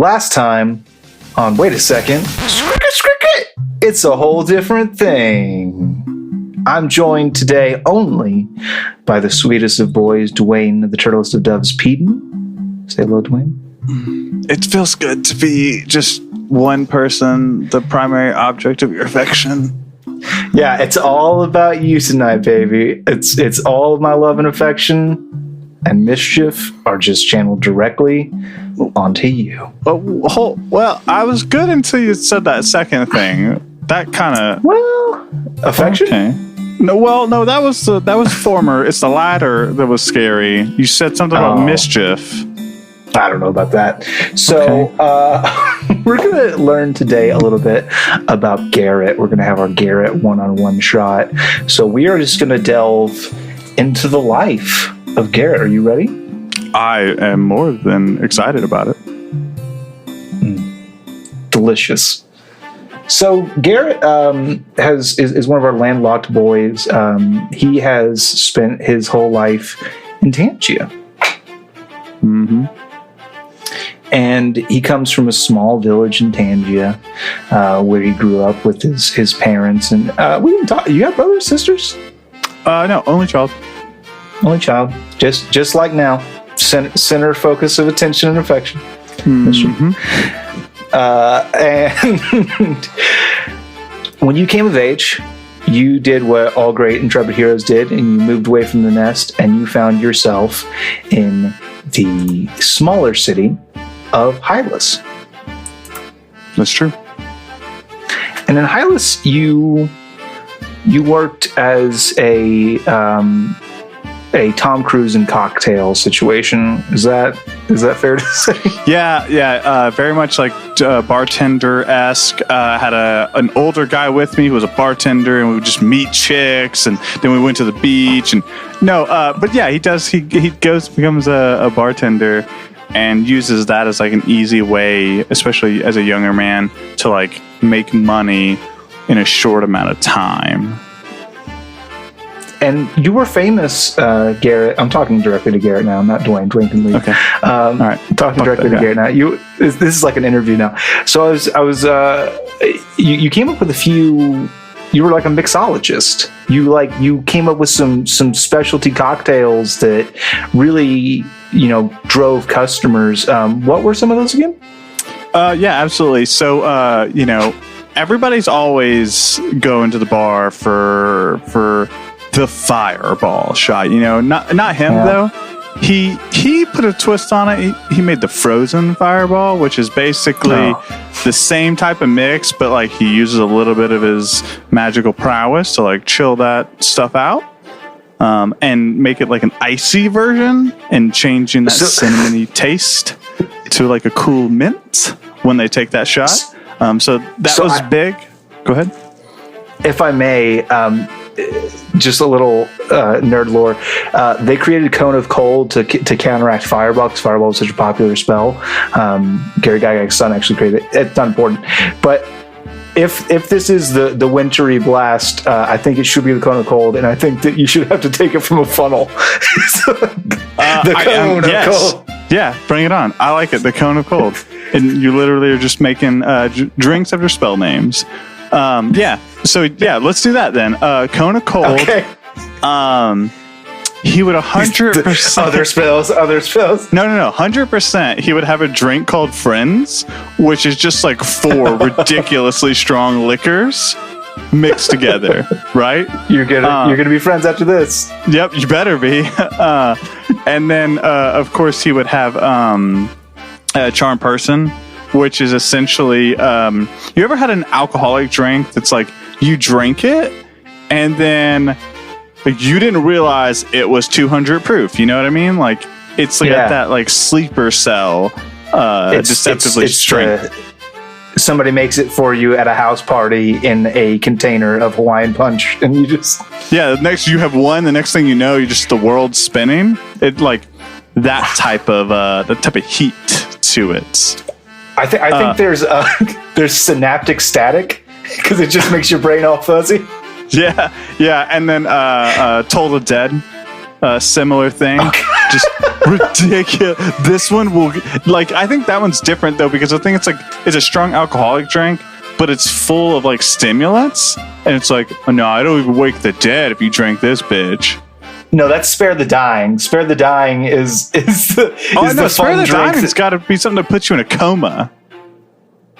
Last time on Wait a Second, Scricket, it's a whole different thing. I'm joined today only by the sweetest of boys, Dwayne, the turtlest of doves, Peden. Say hello, Dwayne. It feels good to be just one person, the primary object of your affection. Yeah, it's all about you tonight, baby. It's all of my love and affection and mischief are just channeled directly onto you. Well, I was good until you said that second thing. That kind of affection. Okay. No, that was former. It's the latter that was scary. You said something about mischief. I don't know about that. So we're going to learn today a little bit about Garrett. We're going to have our Garrett one-on-one shot. So we are just going to delve into the life of Garrett. Are you ready? I am more than excited about it. Delicious. So Garrett is one of our landlocked boys. He has spent his whole life in Tangia. Mm-hmm. And he comes from a small village in Tangia, where he grew up with his parents. And we didn't talk. You have brothers, sisters? No, only child. Only child. Just like now. Center focus of attention and affection. Mm-hmm. And when you came of age, you did what all great intrepid heroes did, and you moved away from the nest, and you found yourself in the smaller city of Hylas. That's true. And in Hylas, you worked as a Tom Cruise and cocktail situation. Is that fair to say? Yeah. Very much like bartender-esque. Had an older guy with me who was a bartender, and we would just meet chicks, and then we went to the beach. And but yeah, he does. He becomes a bartender, and uses that as like an easy way, especially as a younger man, to like make money in a short amount of time. And you were famous, Garrett. I'm talking directly to Garrett now, not Dwayne. Dwayne can leave. Okay. All right. I'm talking directly to Garrett now. This is like an interview now. So you came up with a few. You were like a mixologist. You came up with some specialty cocktails that really drove customers. What were some of those again? Yeah, absolutely. So everybody's always going to the bar for the fireball shot. Not him though. He put a twist on it. He made the frozen fireball, which is basically the same type of mix, but like he uses a little bit of his magical prowess to like chill that stuff out, and make it like an icy version, and changing that cinnamony taste to like a cool mint when they take that shot. So that was big. Go ahead. If I may, just a little nerd lore. They created Cone of Cold to counteract Fireball, because Fireball was such a popular spell. Gary Gygax's son actually created it. It's not important. But if this is the wintry blast, I think it should be the Cone of Cold, and I think that you should have to take it from a funnel. The Cone of Cold. Yeah, bring it on. I like it. The Cone of Cold. And you literally are just making drinks after spell names. So let's do that then. Cone of Cold. Okay. He would 100%. Other spells. No. 100%. He would have a drink called Friends, which is just like 4 ridiculously strong liquors mixed together, right? You're gonna be friends after this. Yep, you better be. And then, of course, he would have a Charm Person, which is essentially, you ever had an alcoholic drink that's like, you drink it, and then like, you didn't realize it was 200 proof, you know what I mean? Like, it's like that like sleeper cell, deceptively strength. Somebody makes it for you at a house party in a container of Hawaiian Punch, and you just... Yeah, next you have one, the next thing you know, you're just the world spinning. It like that type of heat to it. I think there's synaptic static, because it just makes your brain all fuzzy. Yeah, and then Toll the Dead similar thing. Just ridiculous. This one will I think that one's different though, because I think it's a strong alcoholic drink, but it's full of stimulants, and it's like, oh, no, I don't even wake the dead if you drink this bitch. No, that's Spare the Dying. Spare the Dying is the Spare the Dying. It's got to be something to put you in a coma.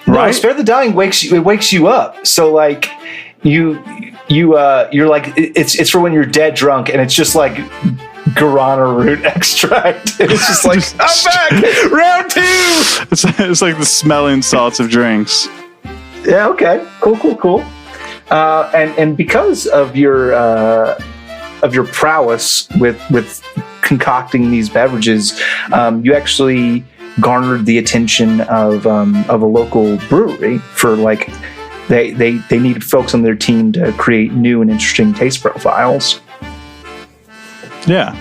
Right? No, Spare the Dying wakes you up. So you're it's for when you're dead drunk, and it's just like guarana root extract. And it's just like, I'm back, round 2. It's like the smelling salts of drinks. Yeah. Okay. Cool. And because of your prowess with concocting these beverages, you actually garnered the attention of a local brewery for they needed folks on their team to create new and interesting taste profiles. Yeah.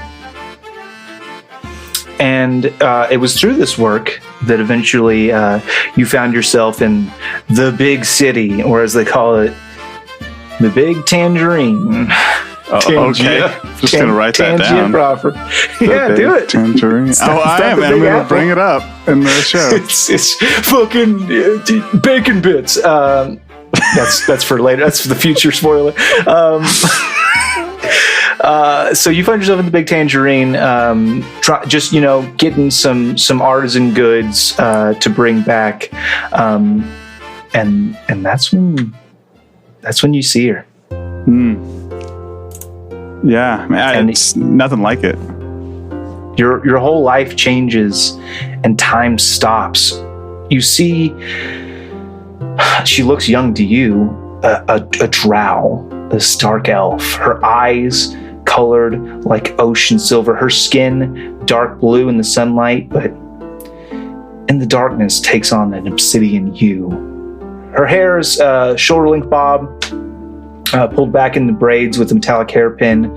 And it was through this work that eventually you found yourself in the big city, or as they call it, the Big Tangerine. Okay. Just going to write that down. Yeah, do it. Tangerine. I am. I'm going to bring it up in the show. It's fucking bacon bits. That's for later. That's for the future spoiler. So you find yourself in the Big Tangerine, getting some artisan goods to bring back, and that's when you see her. Yeah, it's nothing like it. Your whole life changes, and time stops. You see, she looks young to you, a drow, a stark elf. Her eyes colored like ocean silver, her skin dark blue in the sunlight, but in the darkness takes on an obsidian hue. Her hair is shoulder length bob, pulled back into braids with a metallic hairpin,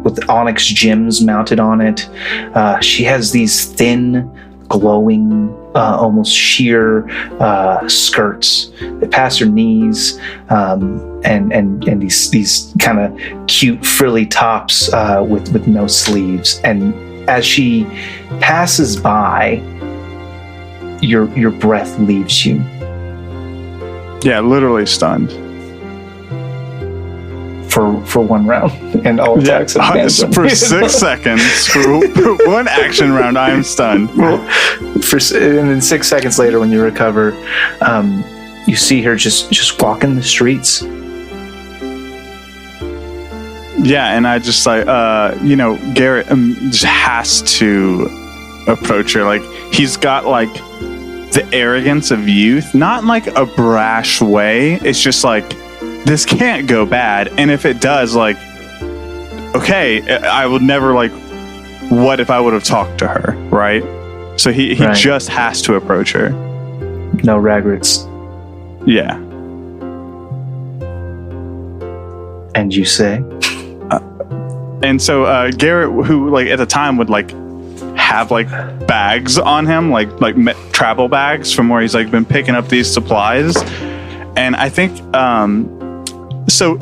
with onyx gems mounted on it. She has these thin, glowing, almost sheer skirts that pass her knees, and these kind of cute frilly tops with no sleeves. And as she passes by, your breath leaves you. Yeah, literally stunned. For one round, and all attacks for 6 seconds. For one action round, I am stunned. And then 6 seconds later, when you recover, you see her just walking the streets. Yeah, and I just Garrett just has to approach her. He's got the arrogance of youth, not in a brash way. It's just this can't go bad, and if it does, okay, I would never what if I would have talked to her, right? So he right. just has to approach her. No regrets. Yeah. And you say? And so Garrett, who at the time would have bags on him, travel bags from where he's been picking up these supplies, and I think so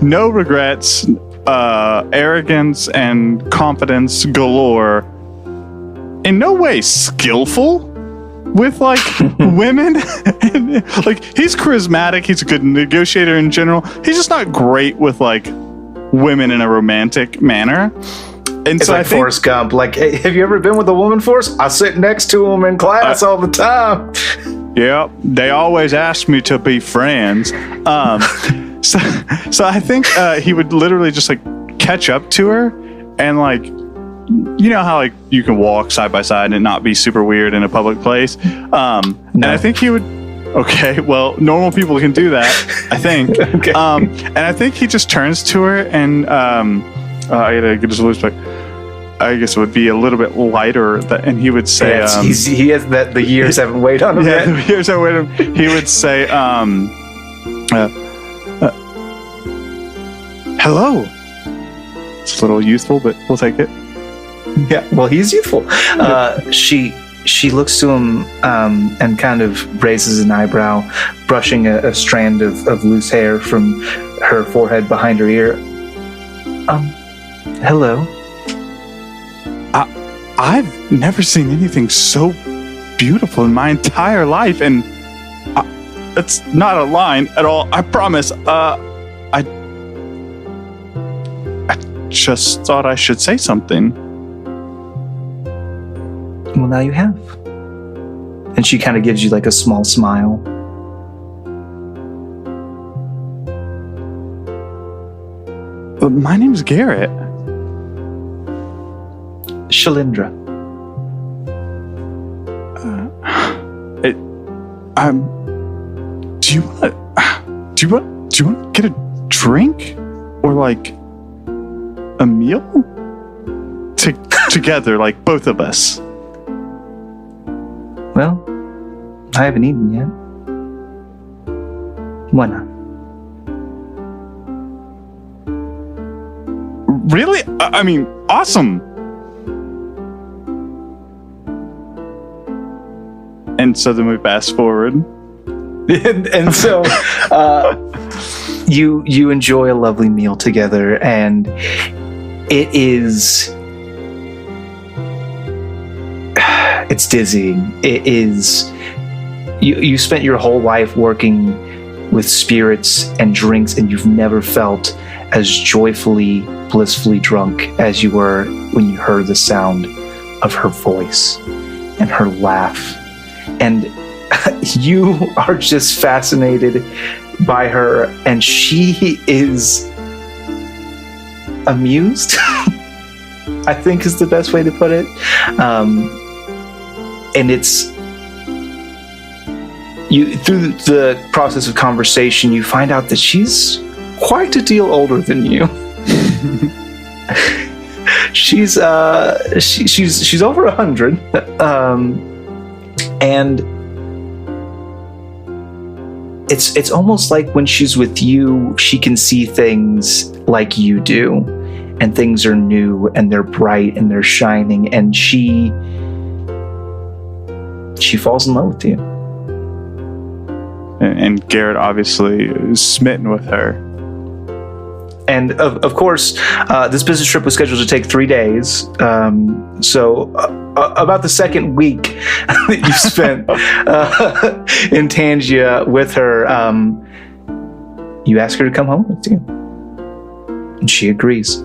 no regrets, arrogance and confidence galore, in no way skillful with women. And, he's charismatic, he's a good negotiator in general, he's just not great with women in a romantic manner. And it's so I think Forrest Gump. Hey, have you ever been with a woman, Forrest? I sit next to him in class all the time. Yeah, they always ask me to be friends. So I think he would literally just catch up to her, and you know how you can walk side by side and not be super weird in a public place. And I think he would. Okay, well, normal people can do that, I think. Okay. And I think he just turns to her, and I gotta get his voice back. I guess it would be a little bit lighter, and he would say, he has that the years haven't weighed on him yet. The years haven't weighed on him. He would say, hello. It's a little youthful, but we'll take it. Yeah, well, he's youthful. She looks to him and kind of raises an eyebrow, brushing a strand of loose hair from her forehead behind her ear. Hello. I've never seen anything so beautiful in my entire life, and it's not a line at all. I promise. I just thought I should say something. Well, now you have. And she kind of gives you like a small smile. My name's Garrett. Shalindra. Do you want to get a drink or like a meal together, like both of us? Well, I haven't eaten yet. Why not? Really? I mean, awesome. And so then we fast forward. and so you enjoy a lovely meal together, and it's dizzying. It is you spent your whole life working with spirits and drinks, and you've never felt as joyfully, blissfully drunk as you were when you heard the sound of her voice and her laugh. And you are just fascinated by her, and she is amused, I think is the best way to put it. And it's through the process of conversation, you find out that she's quite a deal older than you. She's over 100, and it's almost like when she's with you, she can see things like you do, and things are new and they're bright and they're shining, and she falls in love with you. And Garrett obviously is smitten with her. And of course, this business trip was scheduled to take 3 days. So about the second week that you spent in Tangia with her, you ask her to come home with you. And she agrees.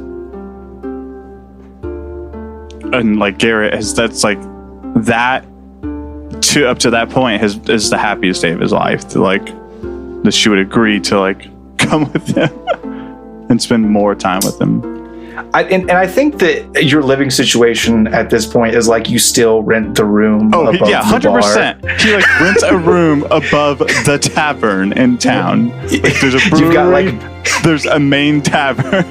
And like Garrett that's like that up to that point is the happiest day of his life. To like that she would agree to like come with him and spend more time with him. And I think that your living situation at this point is like you still rent the room. Oh, yeah, 100%. He like rents a room above the tavern in town. Like, there's a brewery. You've got like there's a main tavern,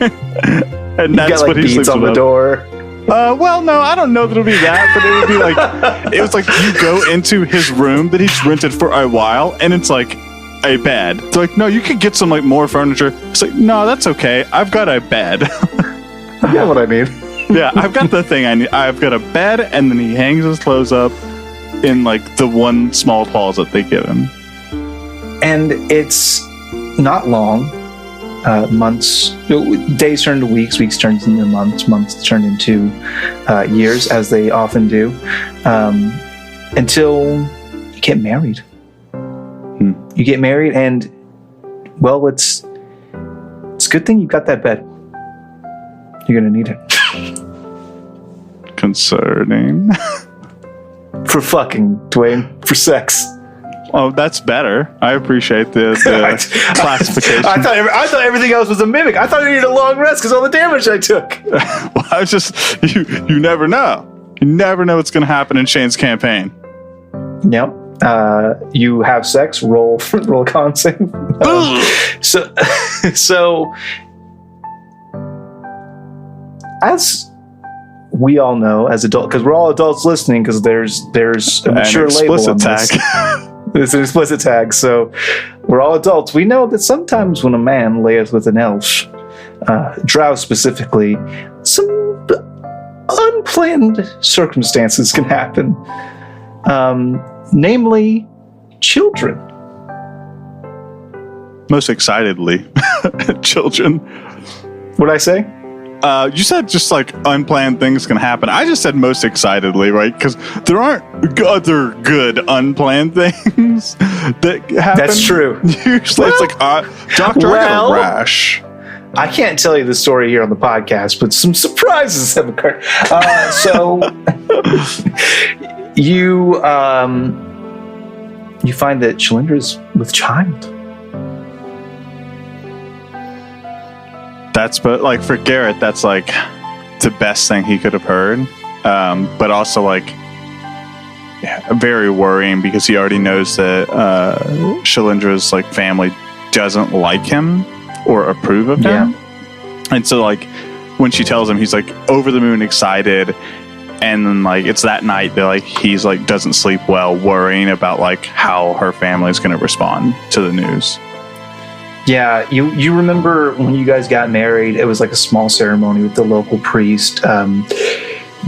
and that's got, like, what he sleeps on the door. Well, no, I don't know that it'll be that, but it would be like it was like you go into his room that he's rented for a while, and it's like a bed. They're like, no, you could get some like more furniture. It's like, no, that's okay. I've got a bed. You know what I mean? Yeah, I've got the thing I need. I've got a bed, and then he hangs his clothes up in like the one small closet they give him. And it's not long. Days turn into weeks, weeks turn into months, months turn into years, as they often do, until you get married. You get married, and well, it's a good thing you got that bed. You're gonna need it. Concerning. For fucking, Dwayne. For sex. Oh, that's better. I appreciate the classification. I thought everything else was a mimic. I thought I needed a long rest because all the damage I took. Well, I was just you never know. You never know what's going to happen in Shane's campaign. Yep. You have sex. Roll con save. So as we all know, as adults, because we're all adults listening, because there's a mature label on this. It's an explicit tag, so we're all adults. We know that sometimes when a man layeth with an elf, drow specifically, some unplanned circumstances can happen. Namely, children. Most excitedly, children. What'd I say? You said just like unplanned things can happen. I just said most excitedly, right? Because there aren't other good unplanned things that happen. That's true. Usually it's like, Doctor, I got a rash. I can't tell you the story here on the podcast, but some surprises have occurred. So you find that Shalindra's with child. But like for Garrett, that's like the best thing he could have heard. But also like very worrying because he already knows that Shalindra's like family doesn't like him or approve of him. And so like when she tells him, he's like over the moon excited. And then like it's that night that like he's like doesn't sleep well, worrying about like how her family is going to respond to the news. Yeah, you remember when you guys got married, it was like a small ceremony with the local priest.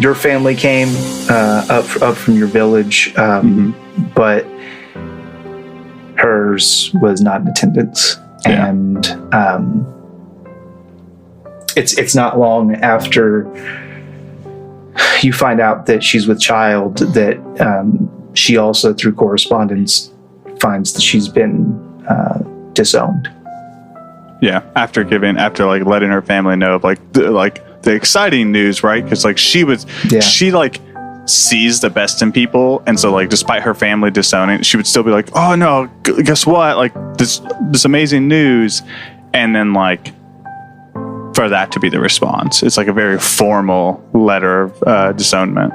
Your family came up from your village, but hers was not in attendance. Yeah. And it's not long after you find out that she's with child that she also, through correspondence, finds that she's been disowned. Yeah, after like letting her family know of like the exciting news, right? Because like she like sees the best in people, and so like despite her family disowning, she would still be like, oh no, guess what? Like this amazing news, and then like for that to be the response, it's like a very formal letter of disownment.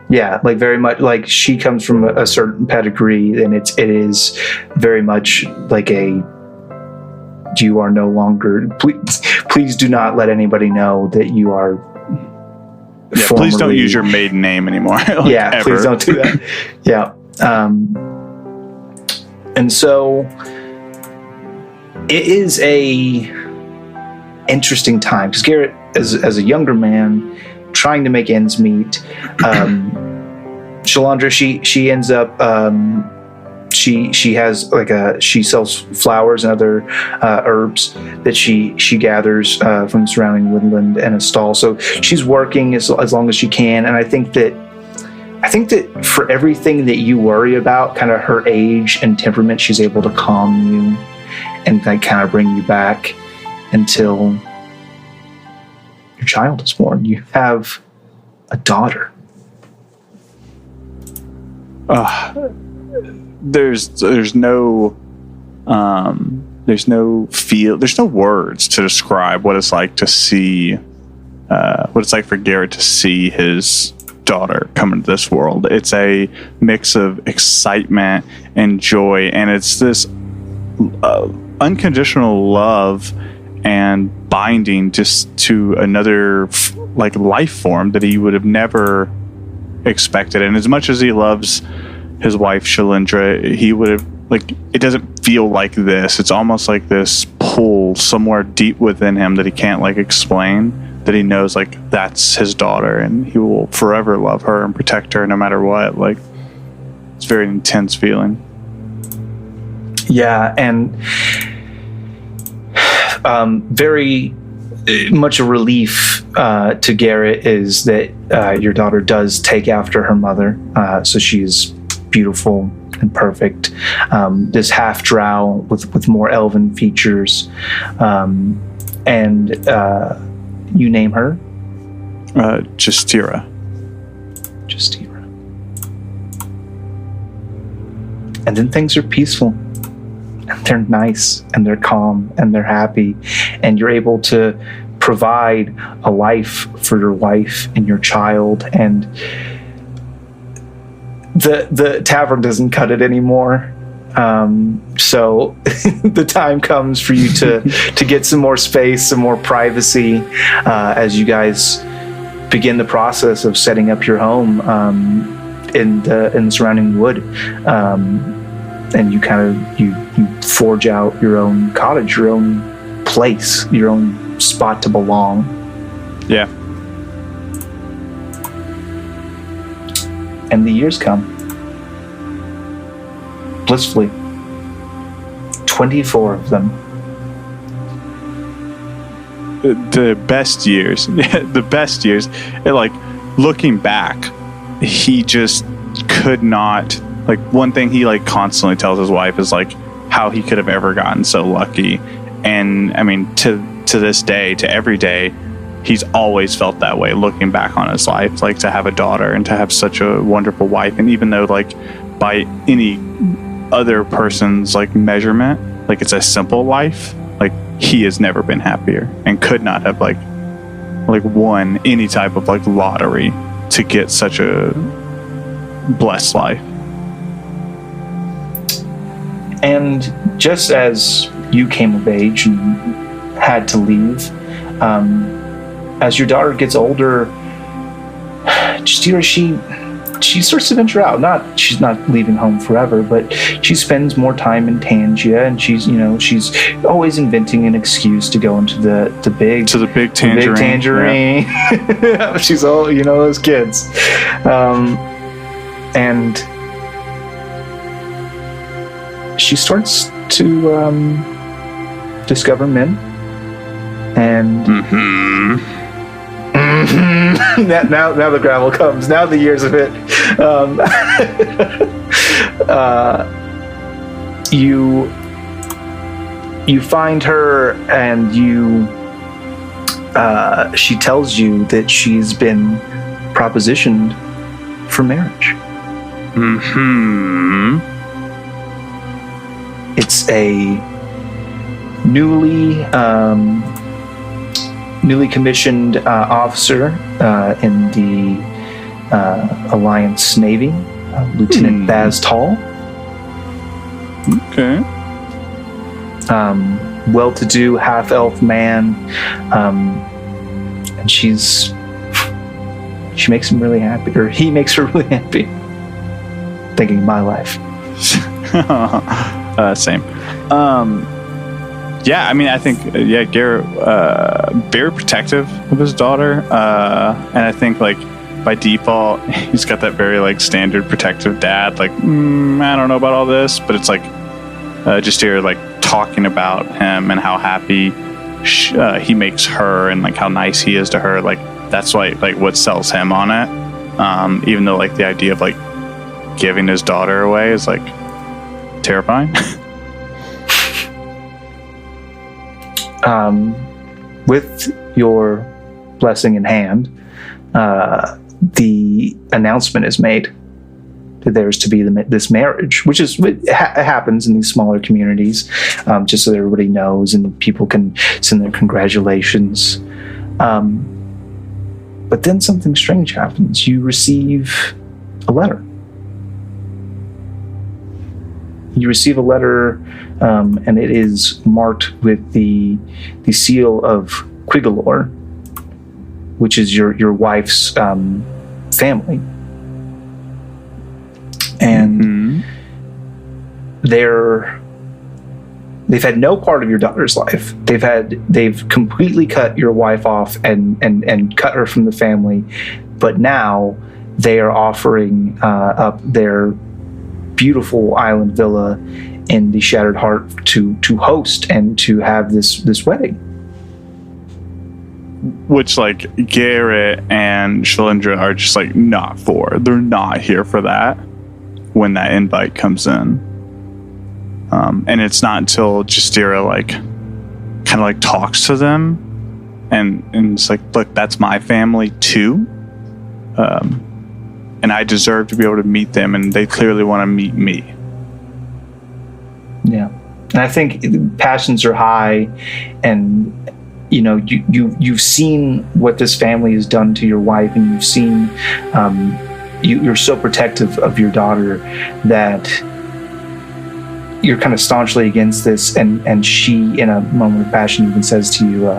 Yeah, like very much like she comes from a certain pedigree, and it is very much like you are no longer. Please do not let anybody know that you are. Yeah, please don't use your maiden name anymore. Like, yeah, ever. Please don't do that. Yeah, and so it is a interesting time because Garrett, as a younger man, trying to make ends meet. Shalandra, she ends up. She has like she sells flowers and other herbs that she gathers from the surrounding woodland and a stall. So she's working as long as she can, and I think that for everything that you worry about, kind of her age and temperament, she's able to calm you and like kind of bring you back until your child is born. You have a daughter. There's no words to describe what it's like to see what it's like for Garrett to see his daughter come into this world. It's a mix of excitement and joy, and it's this unconditional love and binding just to another like life form that he would have never expected. And as much as he loves his wife Shalindra, he would have like, it doesn't feel like this. It's almost like this pull somewhere deep within him that he can't like explain, that he knows like that's his daughter and he will forever love her and protect her no matter what. Like it's a very intense feeling. Yeah, and very much a relief to Garrett is that your daughter does take after her mother. So she's beautiful and perfect. This half drow with more elven features. And you name her? Justira. And then things are peaceful. And they're nice, and they're calm, and they're happy, and you're able to provide a life for your wife and your child, and the tavern doesn't cut it anymore. So the time comes for you to get some more space, some more privacy, as you guys begin the process of setting up your home in the surrounding wood. And you forge out your own cottage, your own place, your own spot to belong. Yeah. And the years come. Blissfully. 24 of them. the best years, the best years. Like looking back, he just could not. Like one thing he like constantly tells his wife is like how he could have ever gotten so lucky. And I mean, to this day, to every day, he's always felt that way looking back on his life, like to have a daughter and to have such a wonderful wife. And even though like by any other person's like measurement, like it's a simple life, like he has never been happier and could not have like won any type of like lottery to get such a blessed life. And just as you came of age and had to leave, as your daughter gets older, Justira, she starts to venture out. She's not leaving home forever, but she spends more time in Tangia, and she's always inventing an excuse to go into the big tangerine. Yeah. She's all those kids, and she starts to discover men, and now the gravel comes. Now the years of it. You find her, and she tells you that she's been propositioned for marriage. It's a newly commissioned officer in the Alliance Navy, Lieutenant Baz Tall. Okay. Well-to-do half-elf man, and she makes him really happy, or he makes her really happy. Thinking of my life. Same. Yeah, I mean, I think Garrett very protective of his daughter, and I think like by default he's got that very like standard protective dad. Like, I don't know about all this, but it's like just here like talking about him and how happy he makes her, and like how nice he is to her. Like that's why like what sells him on it. Even though like the idea of like giving his daughter away is like terrifying. With your blessing in hand, the announcement is made that there's to be this marriage, which is happens in these smaller communities, just so that everybody knows and people can send their congratulations. But then something strange happens. You receive a letter. And it is marked with the seal of Quigalore, which is your wife's family, and they've had no part of your daughter's life. They've completely cut your wife off and cut her from the family, but now they are offering up their beautiful island villa in the Shattered Heart to host and to have this wedding. Which like Garrett and Shalindra are just like not for. They're not here for that when that invite comes in. And it's not until Justira like kind of like talks to them and it's like, look, that's my family too. And I deserve to be able to meet them, and they clearly want to meet me. Yeah. And I think passions are high, and you've seen what this family has done to your wife, and you've seen you're so protective of your daughter that you're kind of staunchly against this, and she, in a moment of passion, even says to you,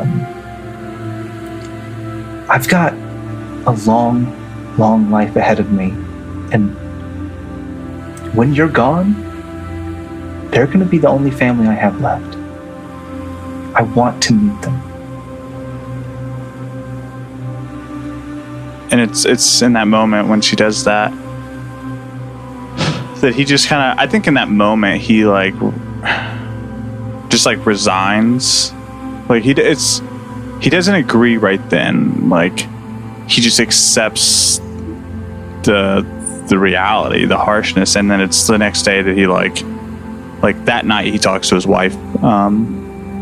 I've got a long life ahead of me, and when you're gone, they're going to be the only family I have left. I want to meet them. And it's in that moment when she does that he just kind of, I think in that moment he like just like resigns. Like it's he doesn't agree right then. Like, he just accepts the reality, the harshness, and then it's the next day that he like that night he talks to his wife,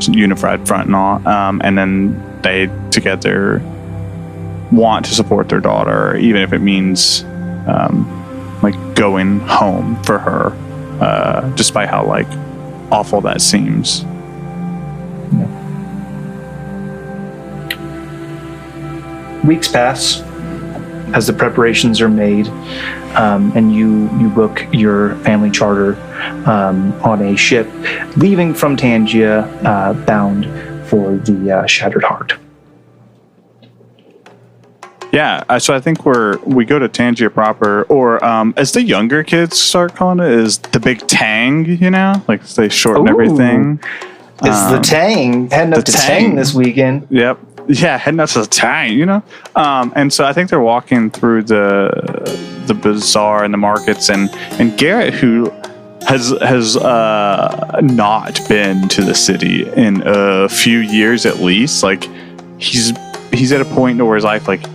unified front and all, and then they together want to support their daughter, even if it means like going home for her, despite how like awful that seems. Weeks pass as the preparations are made, and you book your family charter on a ship leaving from Tangia, bound for the Shattered Heart. Yeah, so I think we go to Tangia proper, or as the younger kids start calling it, is the big Tang, you know? Like, they shorten everything. It's the Tang. Heading up to Tang this weekend. Yep. Yeah, heading up to the Tang, you know? And so I think they're walking through the bazaar and the markets, and Garrett, who has not been to the city in a few years at least, like, he's at a point in his life, like,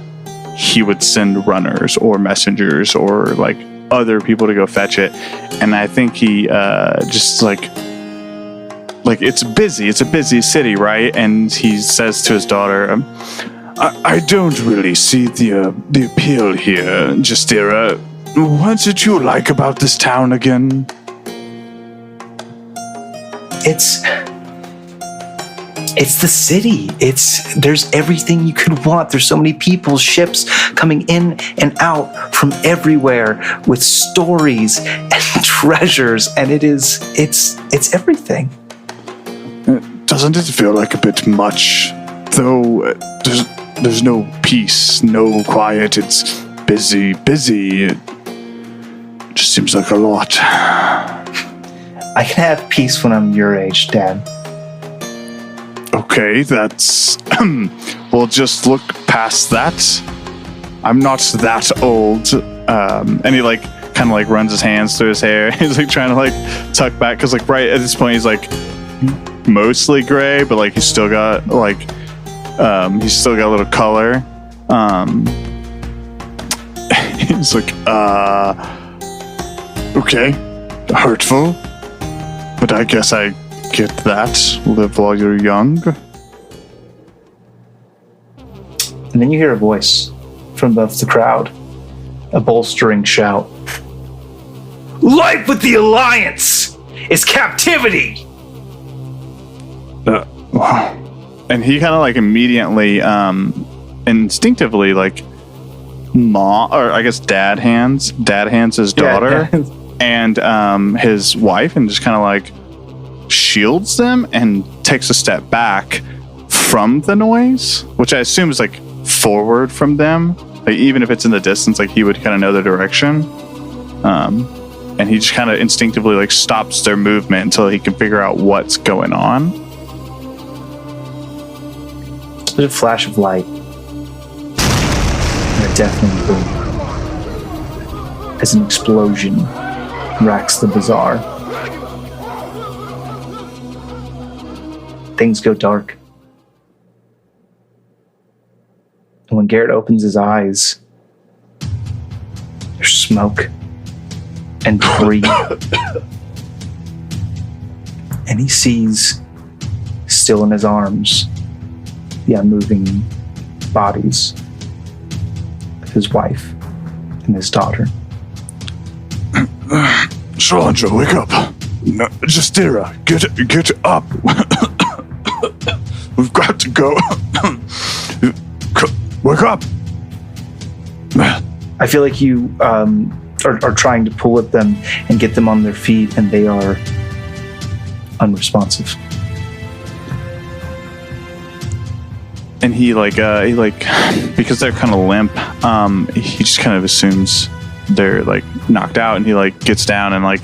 he would send runners or messengers or like other people to go fetch it, and I think he just like it's busy. It's a busy city, right? And he says to his daughter, I don't really see the appeal here, Justira. What did you like about this town again? It's the city. There's everything you could want. There's so many people, ships coming in and out from everywhere with stories and treasures, and it's everything. Doesn't it feel like a bit much? Though there's no peace, no quiet. It's busy. It just seems like a lot. I can have peace when I'm your age, Dad. Okay, that's... we'll just look past that. I'm not that old. And he, like, kind of, like, runs his hands through his hair. He's, like, trying to, like, tuck back. Because, like, right at this point, he's, like, mostly gray. But, like, he's still got, like... he's still got a little color. He's like, okay. Hurtful. But I guess I... get that. Live while you're young. And then you hear a voice from above the crowd. A bolstering shout. Life with the Alliance is captivity! And he kind of like immediately, instinctively, like, or I guess dad hands his daughter and his wife, and just kind of like shields them and takes a step back from the noise, which I assume is like forward from them. Like, even if it's in the distance, like, he would kind of know the direction. And he just kind of instinctively like stops their movement until he can figure out what's going on. There's a flash of light and a deafening boom as an explosion racks the bazaar. Things go dark. And when Garrett opens his eyes, there's smoke and debris. And he sees, still in his arms, the unmoving bodies of his wife and his daughter. Shalandra, wake up. No, Justira, get up. We've got to go. Wake up. I feel like you are trying to pull at them and get them on their feet, and they are unresponsive. And he because they're kind of limp, he just kind of assumes they're like knocked out, and he like gets down and like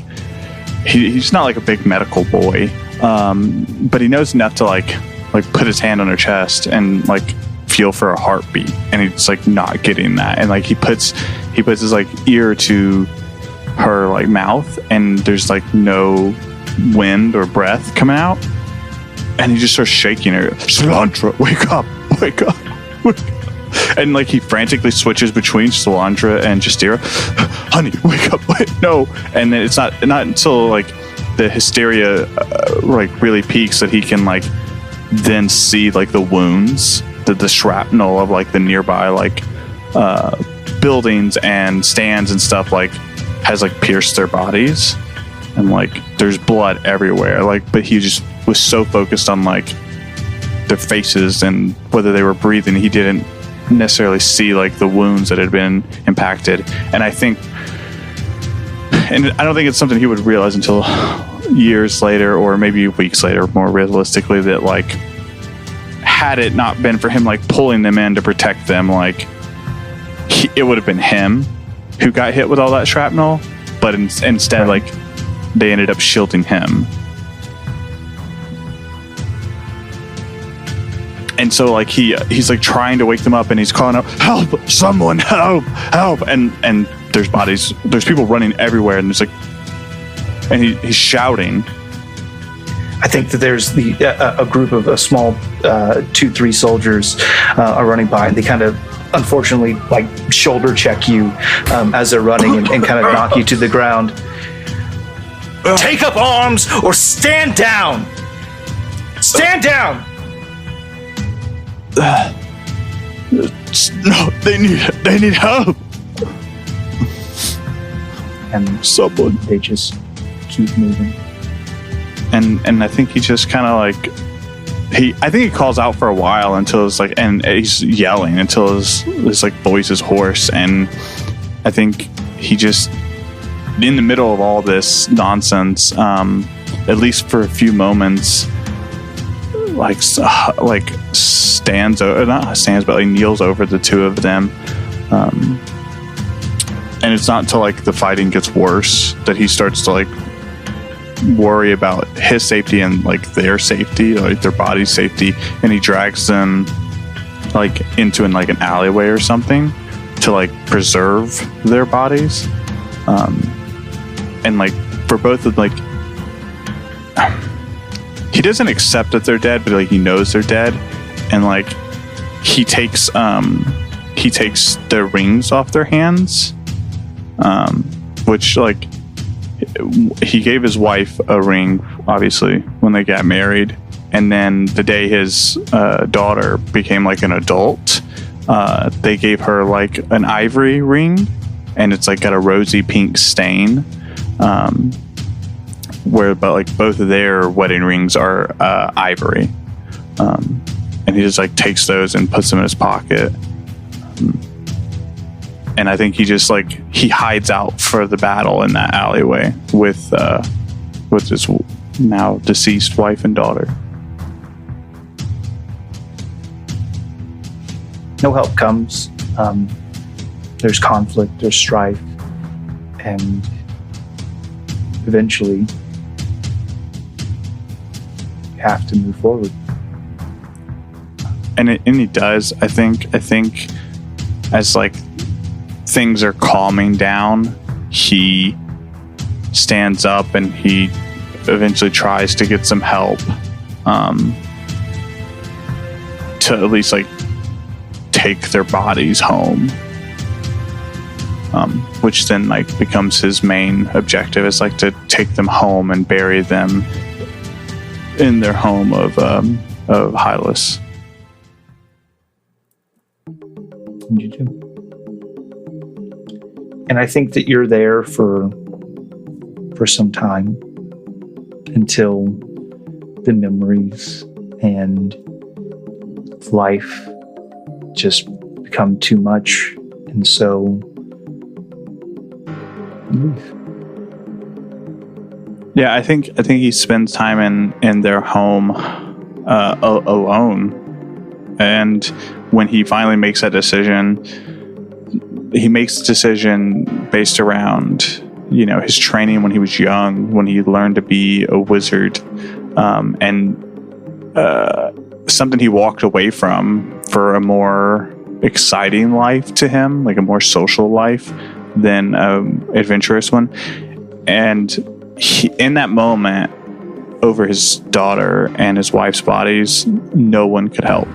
he's not like a big medical boy, but he knows enough to like put his hand on her chest and like feel for a heartbeat, and he's like not getting that, and like he puts his like ear to her like mouth, and there's like no wind or breath coming out, and he just starts shaking her. Shalandra, wake up. wake up. And like he frantically switches between Solandra and Justira. Honey, wake up! Wait, no! And then it's not until like the hysteria like really peaks that he can like then see like the wounds, the shrapnel of like the nearby like buildings and stands and stuff like has like pierced their bodies, and like there's blood everywhere. Like, but he just was so focused on like their faces and whether they were breathing, he didn't necessarily see like the wounds that had been impacted. And I don't think it's something he would realize until years later, or maybe weeks later, more realistically, that like had it not been for him like pulling them in to protect them, like it would have been him who got hit with all that shrapnel, but instead like they ended up shielding him. And so like he's like trying to wake them up, and he's calling out, help, someone, help, and there's bodies, there's people running everywhere, and there's like, and he's shouting. I think that there's a group of a small 2-3 soldiers are running by, and they kind of unfortunately like shoulder check you as they're running and kind of knock you to the ground. Take up arms or stand down. Stand down. No, they need help. And someone. They just keep moving. And I think he just kind of like I think he calls out for a while until it's like, and he's yelling until his like voice is hoarse, and I think he just in the middle of all this nonsense, at least for a few moments, like kneels over the two of them, and it's not until like the fighting gets worse that he starts to like worry about his safety and like their safety, like their body's safety, and he drags them like into an alleyway or something to like preserve their bodies, and like for both of like he doesn't accept that they're dead, but like he knows they're dead, and like he takes their rings off their hands, which like he gave his wife a ring obviously when they got married, and then the day his daughter became like an adult, they gave her like an ivory ring, and it's like got a rosy pink stain, but like both of their wedding rings are ivory, and he just like takes those and puts them in his pocket, and I think he just like he hides out for the battle in that alleyway with his now deceased wife and daughter. No help comes. There's conflict, there's strife, and eventually you have to move forward. And he does. I think as like things are calming down, he stands up and he eventually tries to get some help, to at least like take their bodies home, which then like becomes his main objective, is like to take them home and bury them in their home of Hylas. And you do. And I think that you're there for some time until the memories and life just become too much, and so leave. Yeah, I think he spends time in their home alone, and when he finally makes that decision, he makes the decision based around, you know, his training when he was young, when he learned to be a wizard, and something he walked away from for a more exciting life to him, like a more social life than adventurous one. And he, in that moment, over his daughter and his wife's bodies, no one could help.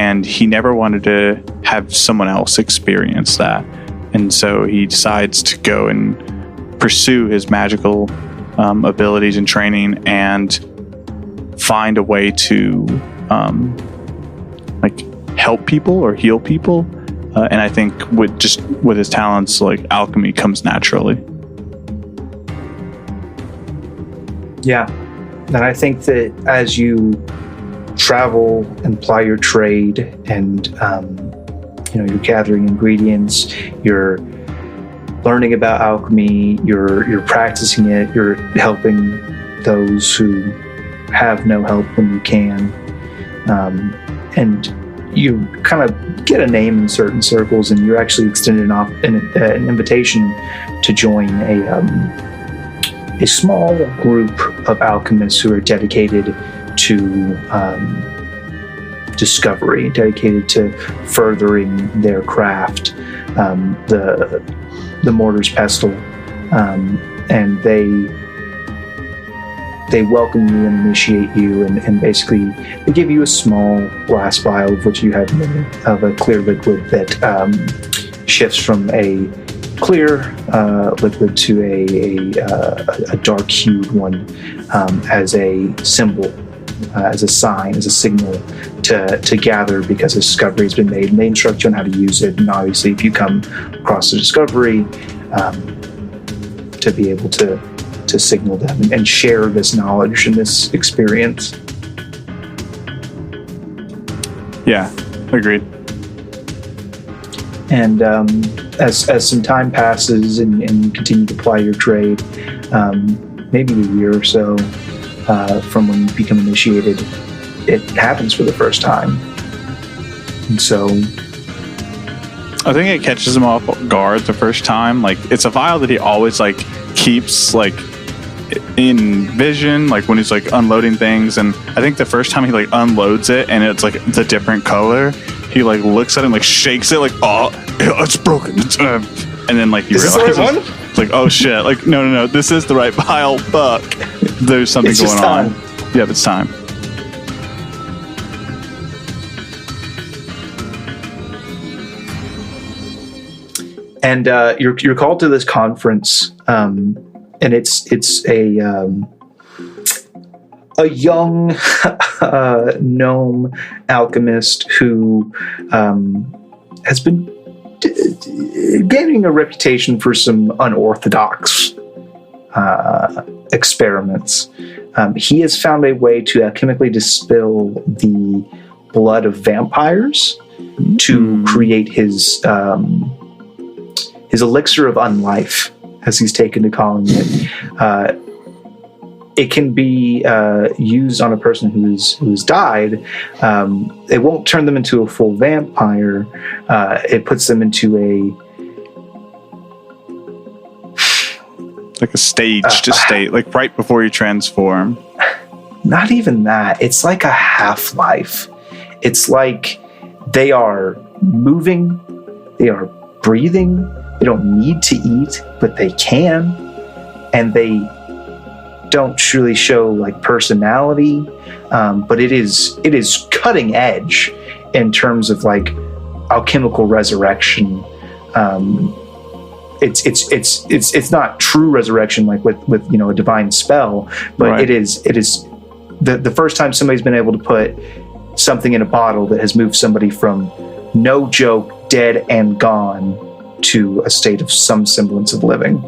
and he never wanted to have someone else experience that. And so he decides to go and pursue his magical abilities and training and find a way to like help people or heal people. And I think with his talents, like alchemy comes naturally. Yeah. And I think that as you travel and ply your trade and, you're gathering ingredients, you're learning about alchemy, you're practicing it, you're helping those who have no help when you can. And you kind of get a name in certain circles, and you're actually extended an invitation to join a small group of alchemists who are dedicated to discovery, dedicated to furthering their craft, the mortar's pestle, and they welcome you and initiate you, and basically they give you a small glass vial of which you have of a clear liquid that shifts from a clear liquid to a dark hued one, as a symbol, as a sign, as a signal to gather, because a discovery has been made, and they instruct you on how to use it. And obviously if you come across a discovery, to be able to signal them and share this knowledge and this experience. Yeah, agreed. And as some time passes and you continue to ply your trade, maybe a year or so from when you become initiated, it happens for the first time. And so I think it catches him off guard the first time. Like, it's a vial that he always like keeps like in vision, like when he's like unloading things. And I think the first time he like unloads it and it's like the different color, he like looks at it and like shakes it like, oh, it's broken. And then like he realizes, it's like, oh shit, like no, this is the right vial. Fuck, there's something going on. Yeah, it's time. And you're called to this conference, and it's a young gnome alchemist who has been gaining a reputation for some unorthodox experiments. He has found a way to alchemically distill the blood of vampires to create his elixir of unlife, as he's taken to calling it. It can be used on a person who's died. It won't turn them into a full vampire. It puts them into like a staged state, like right before you transform. Not even that. It's like a half-life. It's like they are moving, they are breathing, they don't need to eat, but they can, and they don't truly show like personality, but it is cutting edge in terms of like alchemical resurrection. It's not true resurrection like with a divine spell, but right. It is the first time somebody's been able to put something in a bottle that has moved somebody from no joke dead and gone to a state of some semblance of living.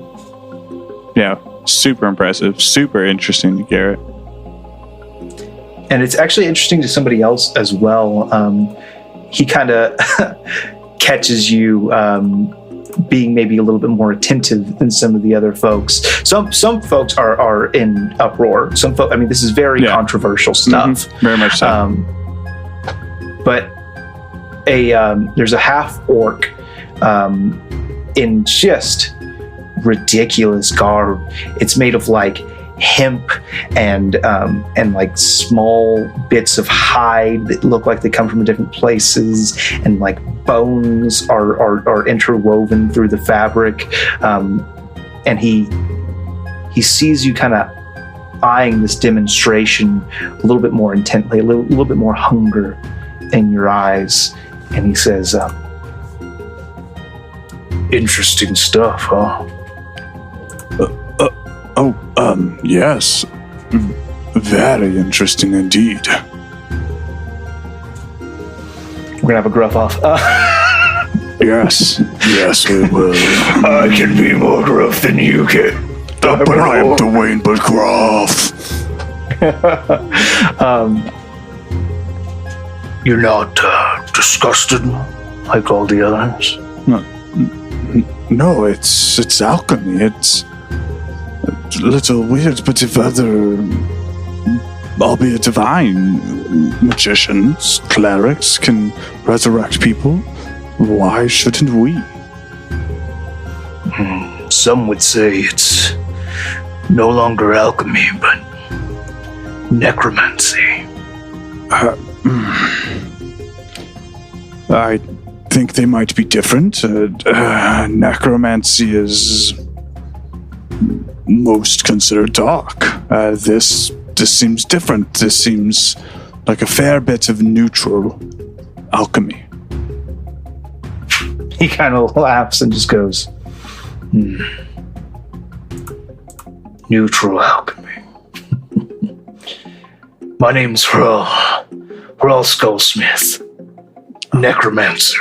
Yeah, super impressive, super interesting to Garrett. And it's actually interesting to somebody else as well. He kind of catches you being maybe a little bit more attentive than some of the other folks. Some folks are in uproar. Some folks, I mean, this is very controversial stuff. Mm-hmm. Very much so. But there's a half orc in just ridiculous garb. It's made of like hemp and like small bits of hide that look like they come from different places, and like bones are interwoven through the fabric. And he sees you kind of eyeing this demonstration a little bit more intently, a little bit more hunger in your eyes, and he says, "Interesting stuff, huh?" Yes. Very interesting indeed. We're gonna have a gruff off. Yes, we will. I can be more gruff than you can. But I am Dwayne, but gruff. You're not disgusted like all the others? No, it's alchemy. It's a little weird, but if other, albeit divine, magicians, clerics can resurrect people, why shouldn't we? Some would say it's no longer alchemy, but necromancy. I think they might be different. Necromancy is most considered dark. This seems different. This seems like a fair bit of neutral alchemy. He kind of laughs and just goes, Neutral alchemy. My name's Hrall Skullsmith, necromancer.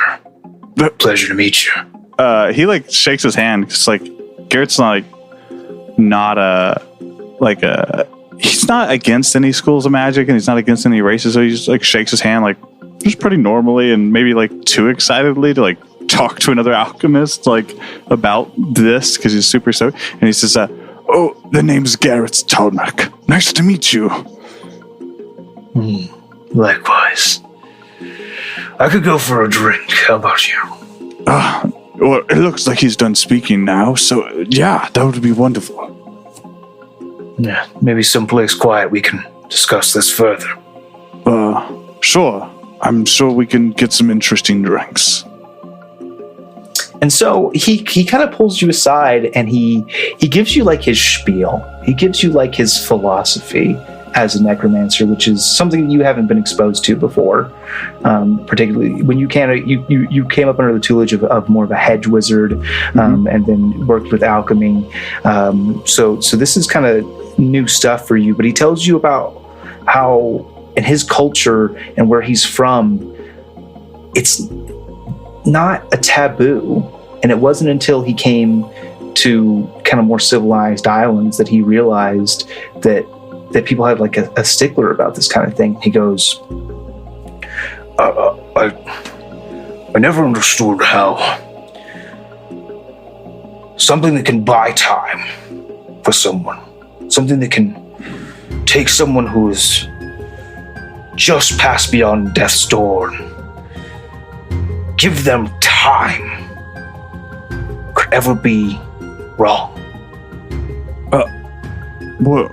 Pleasure to meet you. He like shakes his hand because like Garrett's he's not against any schools of magic and he's not against any races, so he just like shakes his hand like just pretty normally and maybe like too excitedly to like talk to another alchemist like about this because he's super stoked. And he says, "Oh, the name's Garrett Tarmac. Nice to meet you." Likewise. I could go for a drink. How about you? Well, it looks like he's done speaking now, so yeah, that would be wonderful. Yeah, maybe someplace quiet we can discuss this further. Sure. I'm sure we can get some interesting drinks. And so he kind of pulls you aside and he gives you like his spiel. He gives you like his philosophy as a necromancer, which is something you haven't been exposed to before. Particularly when you came up under the tutelage of more of a hedge wizard, and then worked with alchemy. So this is kind of new stuff for you. But he tells you about how in his culture and where he's from, it's not a taboo. And it wasn't until he came to kind of more civilized islands that he realized that people had like a stickler about this kind of thing. He goes, I never understood how something that can buy time for someone, something that can take someone who is just passed beyond death's door and give them time could ever be wrong. Well,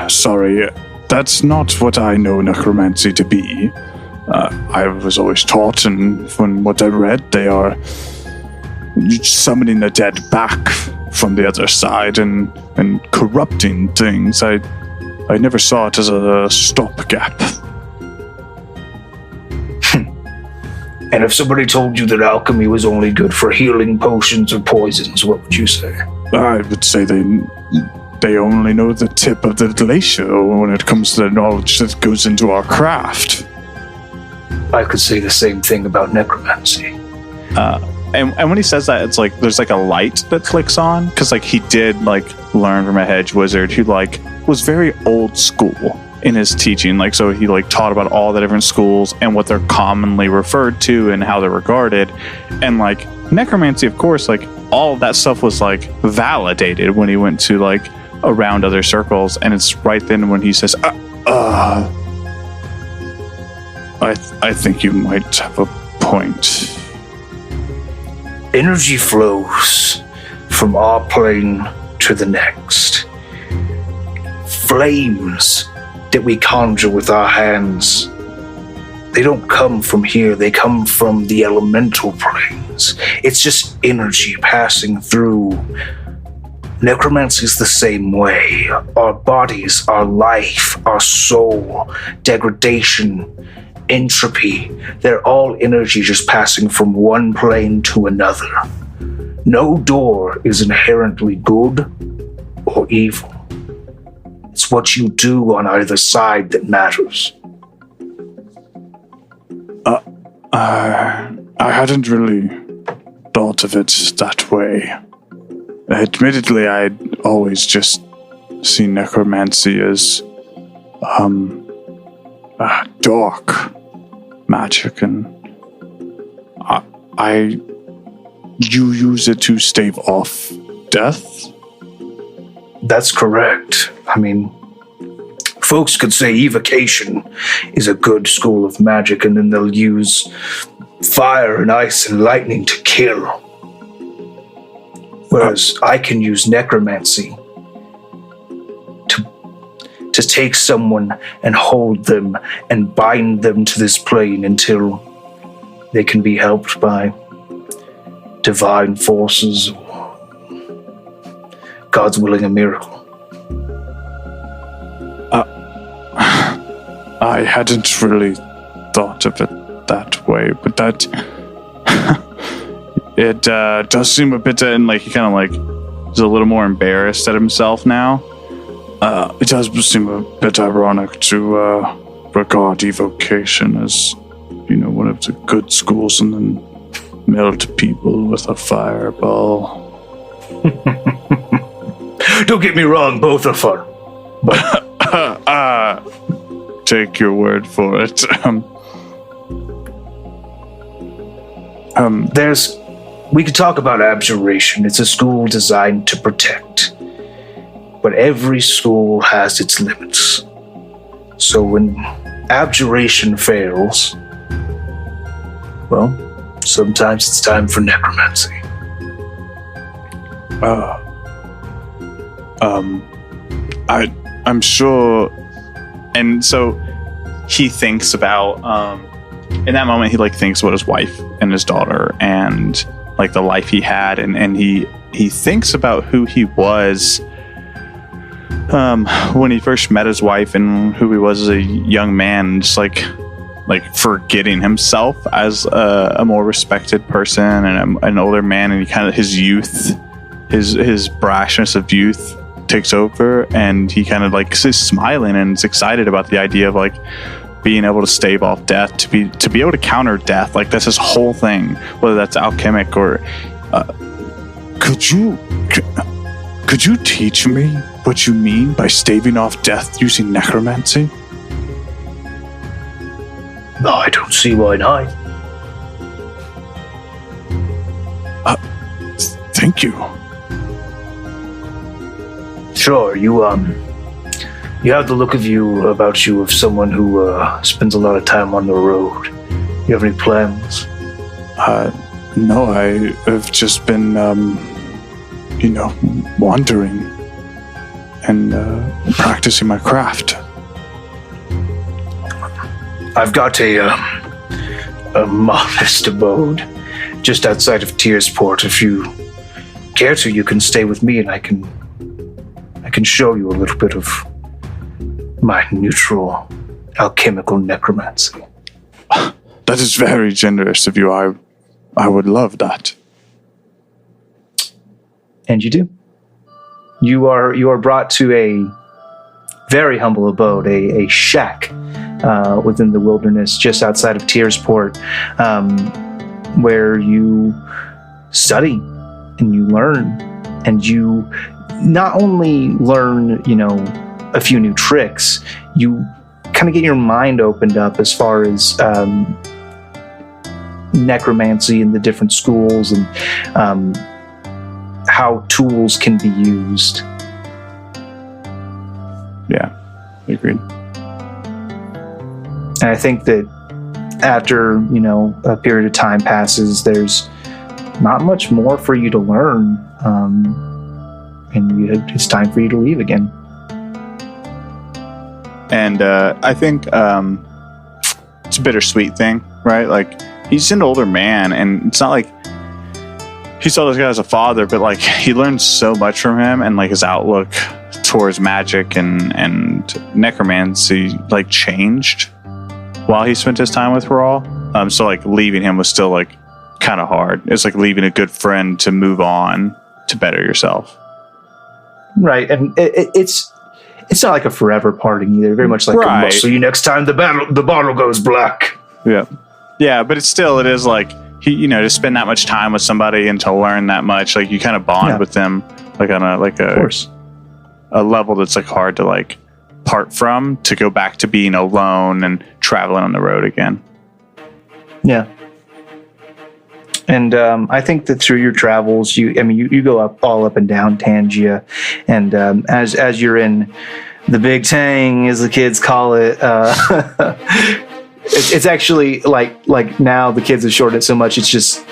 sorry, that's not what I know necromancy to be. I was always taught, and from what I read, they are summoning the dead back from the other side and corrupting things. I never saw it as a stopgap. And if somebody told you that alchemy was only good for healing potions or poisons, what would you say? I would say they only know the tip of the glacier when it comes to the knowledge that goes into our craft. I could say the same thing about necromancy. And when he says that, it's like there's like a light that clicks on because like he did like learn from a hedge wizard who like was very old school in his teaching. Like so he like taught about all the different schools and what they're commonly referred to and how they're regarded. And like necromancy, of course, like all of that stuff was like validated when he went to like around other circles. And it's right then when he says, I think you might have a point. Energy flows from our plane to the next. Flames that we conjure with our hands, they don't come from here, they come from the elemental planes. It's just energy passing through Necromancy is the same way. Our bodies, our life, our soul, degradation, entropy, they're all energy just passing from one plane to another. No door is inherently good or evil. It's what you do on either side that matters. I hadn't really thought of it that way. Admittedly, I'd always just seen necromancy as dark magic, and you use it to stave off death? That's correct. I mean, folks could say evocation is a good school of magic, and then they'll use fire and ice and lightning to kill. Whereas I can use necromancy to take someone and hold them and bind them to this plane until they can be helped by divine forces or God's willing a miracle. I hadn't really thought of it that way, but that it does seem a bit, and like he kind of like is a little more embarrassed at himself now. It does seem a bit ironic to regard evocation as, one of the good schools, and then melt people with a fireball. Don't get me wrong, both are fun. But take your word for it. We could talk about abjuration. It's a school designed to protect. But every school has its limits. So when abjuration fails, well, sometimes it's time for necromancy. I'm sure. And so he thinks about, in that moment, he thinks about his wife and his daughter and the life he had. And he thinks about who he was when he first met his wife and who he was as a young man, just forgetting himself as a more respected person and an older man, and he kind of his youth, his brashness of youth takes over, and he kind of is smiling and is excited about the idea of being able to stave off death, to be able to counter death. That's his whole thing, whether that's alchemic or could you teach me what you mean by staving off death using necromancy? No, I don't see why not. Thank you. Sure, you have the look about you of someone who spends a lot of time on the road. You have any plans? No, I have just been, wandering and practicing my craft. I've got a modest abode just outside of Tearsport. If you care to, you can stay with me, and I can show you a little bit of my neutral alchemical necromancy. That is very generous of you. I would love that. And you do. You are brought to a very humble abode, a shack within the wilderness just outside of Tearsport, where you study and you learn, and you not only learn, a few new tricks, you kind of get your mind opened up as far as necromancy and the different schools and how tools can be used. Yeah, agreed. And I think that after, a period of time passes, there's not much more for you to learn. And it's time for you to leave again. And I think it's a bittersweet thing, right? He's an older man, and it's not he saw this guy as a father, but like he learned so much from him, and like his outlook towards magic and necromancy like changed while he spent his time with Rawl. So like leaving him was still like kind of hard. It's like leaving a good friend to move on to better yourself. Right, and it's not like a forever parting either. Very much like I'll see you next time the bottle goes black. Yeah, but it is like he, to spend that much time with somebody and to learn that much, like you kind of bond with them like on a level that's like hard to like part from, to go back to being alone and traveling on the road again. Yeah. And I think that through your travels, you go all up and down Tangia, and as you're in the Big Tang, as the kids call it, it's actually like now the kids have shortened it so much. It's just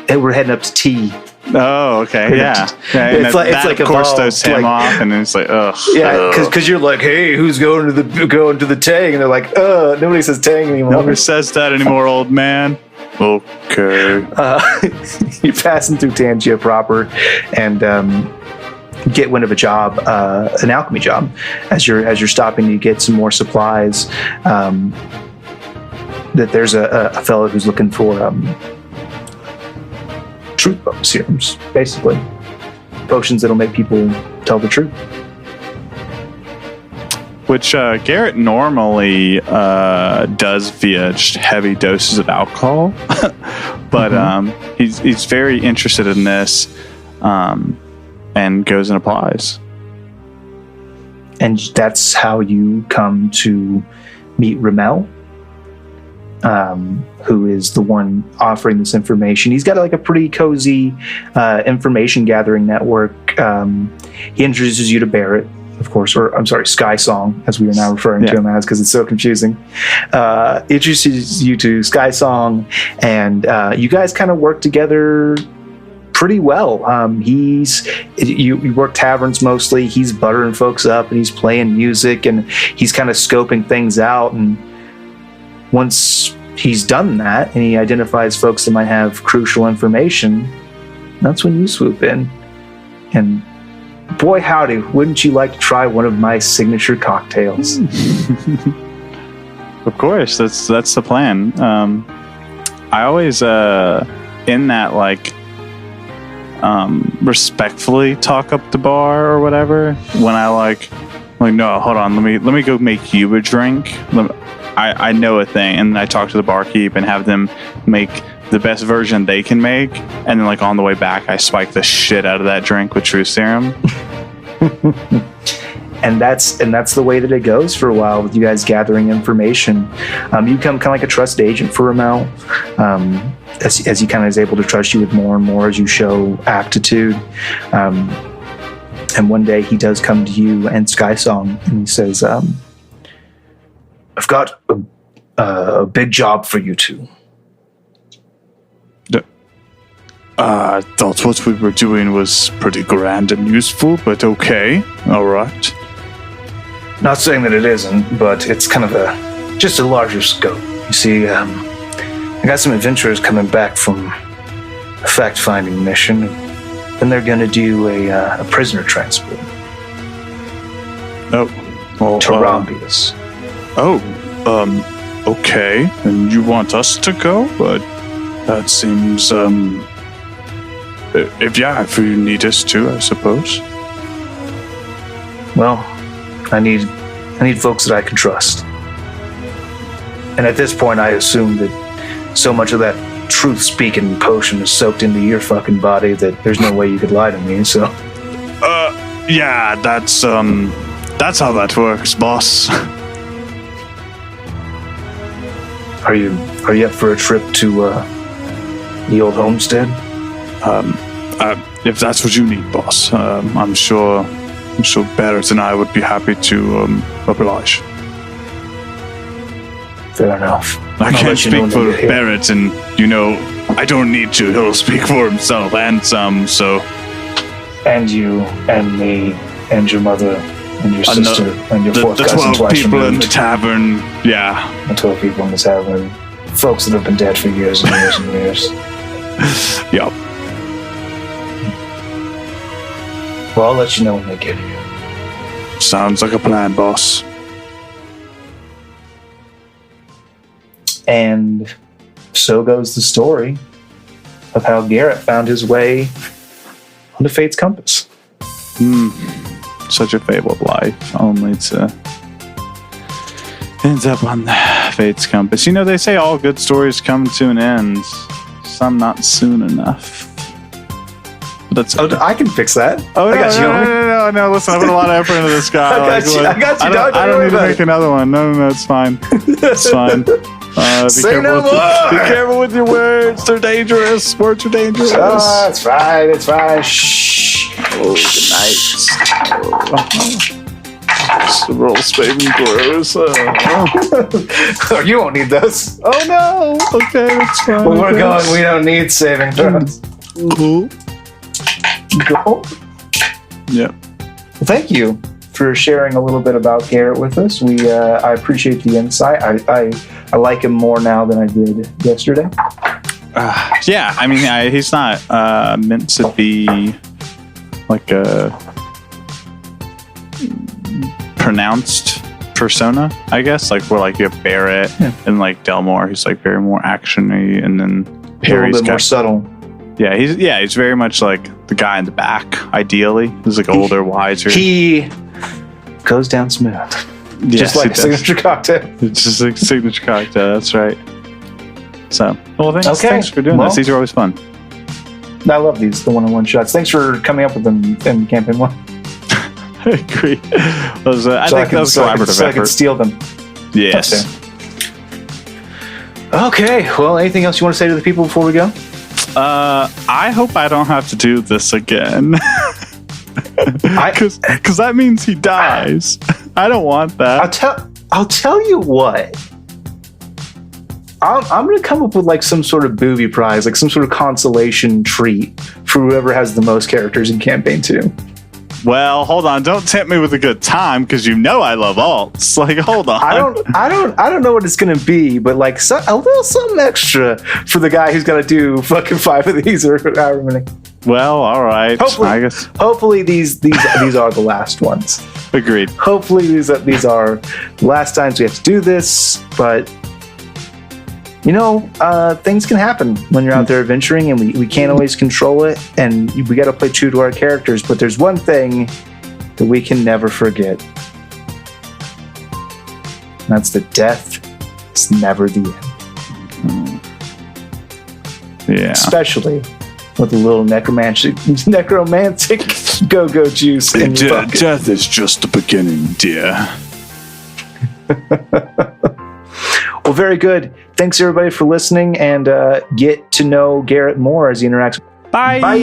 we're heading up to T. Oh, okay, yeah. It's like of course throws him off, and then it's like, ugh. Yeah, because you're like, hey, who's going to the Tang? And they're like, nobody says Tang anymore. Nobody says that anymore, old man. Okay. You're passing through Tangia proper, and get wind of a job, an alchemy job, as you're stopping to get some more supplies. That there's a fellow who's looking for truth serums, basically potions that'll make people tell the truth. Which Garrett normally does via just heavy doses of alcohol, but he's very interested in this, and goes and applies. And that's how you come to meet Ramel, who is the one offering this information. He's got like a pretty cozy information gathering network. He introduces you to Barrett, of course, or I'm sorry, Sky Song, as we are now referring to him as, because it's so confusing. Introduces you to Sky Song, and you guys kind of work together pretty well. You work taverns mostly. He's buttering folks up, and he's playing music, and he's kind of scoping things out. And once he's done that, and he identifies folks that might have crucial information, that's when you swoop in. And boy howdy, wouldn't you like to try one of my signature cocktails? Of course, that's the plan. I always in that like respectfully talk up the bar or whatever when I like no, hold on, let me go make you a drink. I know a thing, and I talk to the barkeep and have them make the best version they can make, and then like on the way back I spike the shit out of that drink with truth serum. and that's the way that it goes for a while, with you guys gathering information. You become kind of like a trust agent for Ramel, as he kind of is able to trust you with more and more as you show aptitude. And one day he does come to you and Sky Song, and he says, I've got a big job for you two. I thought what we were doing was pretty grand and useful, but okay, all right. Not saying that it isn't, but it's kind of just a larger scope. You see, I got some adventurers coming back from a fact-finding mission, and they're going to do a prisoner transport. Oh, well, to Rambius. Okay. And you want us to go? But that seems, if you need us to, I suppose. Well, I need folks that I can trust. And at this point, I assume that so much of that truth-speaking potion is soaked into your fucking body that there's no way you could lie to me, so... Yeah, that's how that works, boss. Are you up for a trip to the old homestead? If that's what you need, boss, I'm sure Barrett and I would be happy to oblige. Fair enough. I can't speak for Barrett, and I don't need to. He'll speak for himself and some. So, and you, and me, and your mother, and your sister, and your fourth cousin twice removed. The 12 people in the tavern, yeah. The 12 people in the tavern. Folks that have been dead for years and years and years. Yep. Well, I'll let you know when they get here. Sounds like a plan, boss. And so goes the story of how Garrett found his way onto Fate's Compass. Such a fabled life, only to end up on Fate's Compass. You know, they say all good stories come to an end. Some not soon enough. But that's okay. I can fix that. Oh, I got you. No. Listen, I put a lot of effort into this guy. I got you. I don't need to make another one. No, it's fine. It's fine. Say no more. Be careful with your words. They're dangerous. Words are dangerous. Oh, it's fine. It's fine. Shh. Oh, good night. The roll saving throws. Oh, you won't need those. Oh no. Okay, that's fine. Well, we're going. We don't need saving throws. Cool. Go. Yep. Well, thank you for sharing a little bit about Garrett with us. I appreciate the insight. I like him more now than I did yesterday. Yeah, I mean, he's not meant to be like a pronounced persona, I guess. Like where like you have Barrett and like Delmore, who's like very more actiony, and then Perry's a little bit more subtle. Yeah, he's very much like the guy in the back. Ideally, he's like older, wiser. He goes down smooth, just like a signature cocktail. It's just like signature cocktail. That's right. So, well, thanks for doing this. These are always fun. I love these, the one-on-one shots. Thanks for coming up with them in Campaign 1. I agree. I think that was collaborative effort. So I can steal them. Yes. Okay. Well, anything else you want to say to the people before we go? I hope I don't have to do this again. Because that means he dies. I don't want that. I'll tell you what. I'm going to come up with like some sort of booby prize, like some sort of consolation treat for whoever has the most characters in Campaign 2. Well, hold on. Don't tempt me with a good time, because you know I love alts. Like, hold on. I don't know what it's gonna be, but like a little something extra for the guy who's gonna do fucking 5 of these or however many. Well, all right. Hopefully these are the last ones. Agreed. Hopefully these are the last times we have to do this, but you know, things can happen when you're out there adventuring, and we can't always control it, and we got to play true to our characters. But there's one thing that we can never forget. And that's that death is never the end. Yeah. Especially with a little necromantic go-go juice in your bucket. Death is just the beginning, dear. Well, very good. Thanks, everybody, for listening, and get to know Garrett more as he interacts. Bye. Bye.